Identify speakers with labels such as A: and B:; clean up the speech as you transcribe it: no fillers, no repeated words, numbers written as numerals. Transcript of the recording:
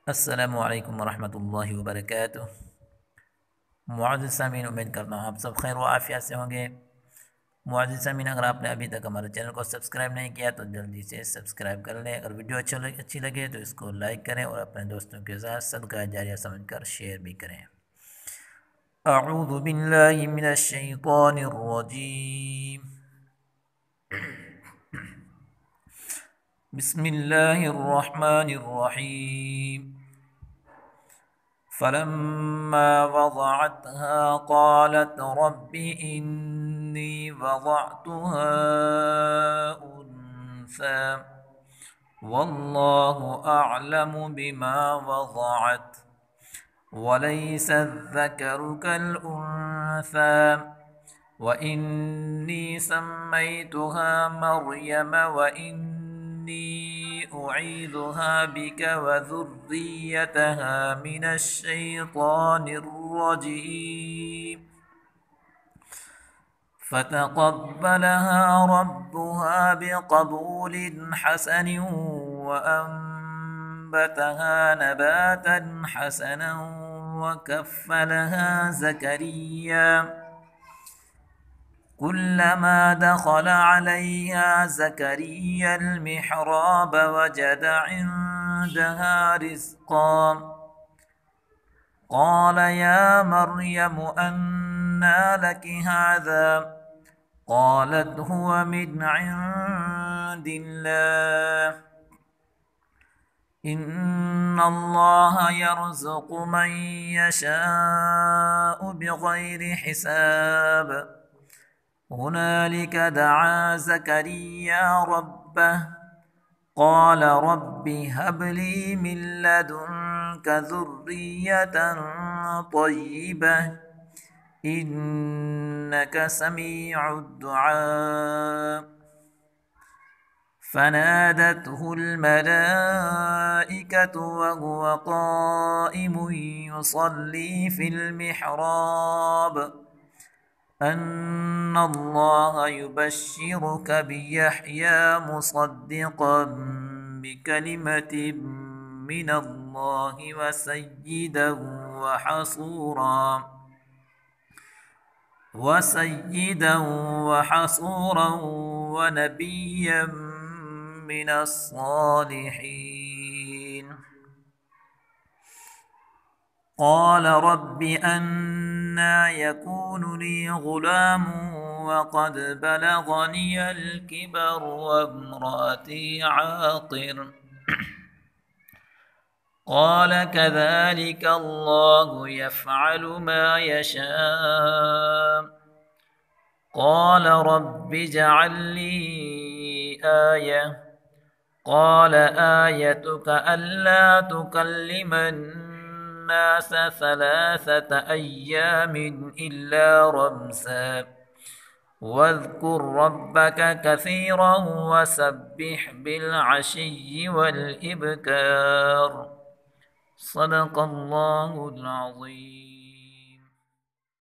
A: अस्सलामु अलैकुम वरहमतुल्लाहि वबरकातुह। मुअज़्ज़िज़ सामीन, उम्मीद करता हूँ आप सब खैर व आफियत से होंगे। मुअज़्ज़िज़ सामीन, अगर आपने अभी तक हमारे चैनल को सब्सक्राइब नहीं किया तो जल्दी से सब्सक्राइब कर लें। अगर वीडियो अच्छी लगे तो इसको लाइक करें और अपने दोस्तों के साथ सदका जारिया समझकर शेयर भी करें। अऊज़ु बिल्लाहि मिनश शैतानिर रजीम। बिस्मिल्लाहिर रहमानिर रहीम। फलम्मा वज़अतहा क़ालत रब्बि इन्नी वज़अतुहा उन्सा वल्लाहु अअलमु बिमा वज़अत वलैसा अज़्ज़करु कल-उन्सा वइन्नी सम्मैतुहा मर्यम वइन्नी उईदुहा बिक वज़ुर्रियतहा मिनश्शैतानिर्रजीम फ़तक़ब्बलहा रब्बुहा बिक़बूल हसन वअंबतहा नबातन हसना वकफ़्फ़लहा ज़करिया कुल्लमा दख़ल अलैहा ज़करिया المحراب वजद इंदहा रिज़्क़ा क़ाल या मर्यम अन्ना लकी हाज़ा क़ालत हुवा मिन इंदिल्लाह इन्नल्लाहा यर्ज़ुक़ु मन यशाअु बिग़ैरि हिसाब हुनालिक दआ ज़करिया रब्बह क़ाल रब्बि हब ली मिन लदुन्क ज़ुर्रियतन तय्यिबह इन्नक समीउद दुआ फनादतहु الملائكة وهو قائم يصلي في المحراب أن الله يبشرك بيحيى مصدقا بكلمة من الله وسيدا وحصورا ونبيا من الصالحين قال رب أنى يكون لي غلام وقد بلغني الكبر وامرأتي عاقر قال كذلك الله يفعل ما يشاء قال رب اجعل لي آية قال آيتك ألا تكلم الناس 3 أيام إلا رمزا واذكر ربك كثيرا وسبح بالعشي والإبكار صدق الله العظيم.